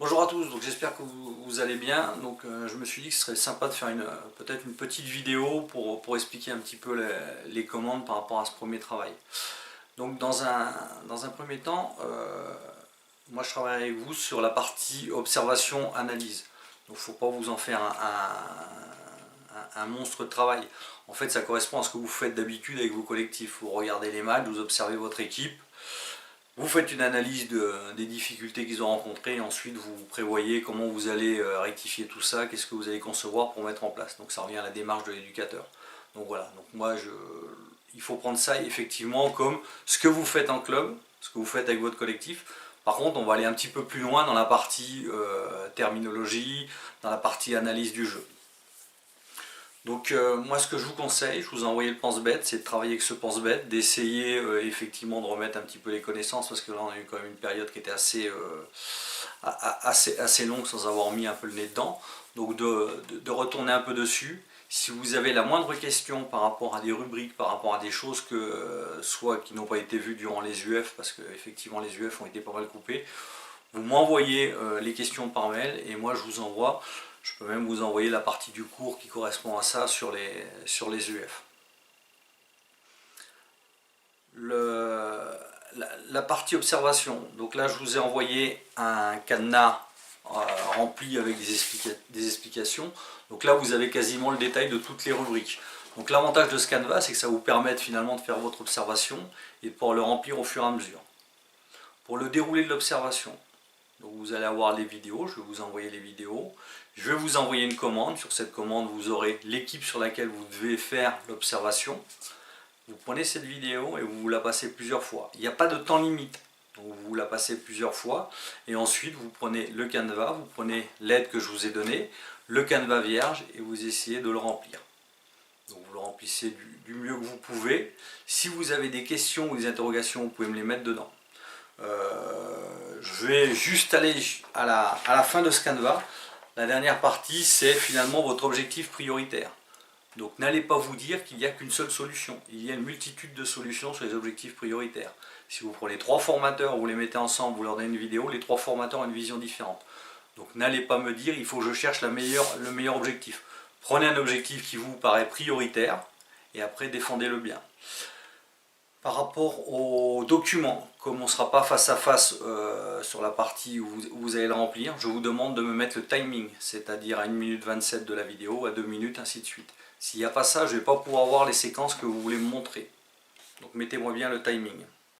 Bonjour à tous, donc j'espère que vous allez bien. Je me suis dit que ce serait sympa de faire peut-être une petite vidéo pour expliquer un petit peu les commandes par rapport à ce premier travail. Donc dans un premier temps, moi je travaille avec vous sur la partie observation-analyse. Donc il ne faut pas vous en faire un monstre de travail. En fait ça correspond à ce que vous faites d'habitude avec vos collectifs. Vous regardez les matchs, vous observez votre équipe, vous faites une analyse des difficultés qu'ils ont rencontrées et ensuite vous prévoyez comment vous allez rectifier tout ça, qu'est-ce que vous allez concevoir pour mettre en place. Donc ça revient à la démarche de l'éducateur. Donc voilà, donc il faut prendre ça effectivement comme ce que vous faites en club, ce que vous faites avec votre collectif. Par contre, on va aller un petit peu plus loin dans la partie terminologie, dans la partie analyse du jeu. Moi ce que je vous conseille, je vous ai envoyé le pense-bête, c'est de travailler avec ce pense-bête, d'essayer effectivement de remettre un petit peu les connaissances, parce que là on a eu quand même une période qui était assez longue sans avoir mis un peu le nez dedans, donc de retourner un peu dessus. Si vous avez la moindre question par rapport à des rubriques, par rapport à des choses soit qui n'ont pas été vues durant les UF, parce que effectivement les UF ont été pas mal coupés, vous m'envoyez les questions par mail et moi je vous envoie. Je peux même vous envoyer la partie du cours qui correspond à ça sur les UF. La partie observation, donc là je vous ai envoyé un cadenas rempli avec des explications. Donc là vous avez quasiment le détail de toutes les rubriques. Donc l'avantage de ce canevas, c'est que ça vous permet finalement de faire votre observation et de pouvoir le remplir au fur et à mesure. Pour le déroulé de l'observation, donc vous allez avoir les vidéos, je vais vous envoyer les vidéos. Je vais vous envoyer une commande. Sur cette commande, vous aurez l'équipe sur laquelle vous devez faire l'observation. Vous prenez cette vidéo et vous la passez plusieurs fois. Il n'y a pas de temps limite. Donc vous la passez plusieurs fois. Et ensuite, vous prenez le canevas, vous prenez l'aide que je vous ai donnée, le canevas vierge, et vous essayez de le remplir. Donc vous le remplissez du mieux que vous pouvez. Si vous avez des questions ou des interrogations, vous pouvez me les mettre dedans. Je vais juste aller à la fin de ce canevas. La dernière partie, c'est finalement votre objectif prioritaire. Donc n'allez pas vous dire qu'il n'y a qu'une seule solution. Il y a une multitude de solutions sur les objectifs prioritaires. Si vous prenez 3 formateurs, vous les mettez ensemble, vous leur donnez une vidéo, les 3 formateurs ont une vision différente. Donc n'allez pas me dire il faut que je cherche le meilleur objectif. Prenez un objectif qui vous paraît prioritaire et après défendez-le bien. Par rapport aux documents, comme on ne sera pas face à face sur la partie où vous allez le remplir, je vous demande de me mettre le timing, c'est-à-dire à 1 minute 27 de la vidéo, à 2 minutes, ainsi de suite. S'il n'y a pas ça, je ne vais pas pouvoir voir les séquences que vous voulez me montrer. Donc mettez-moi bien le timing.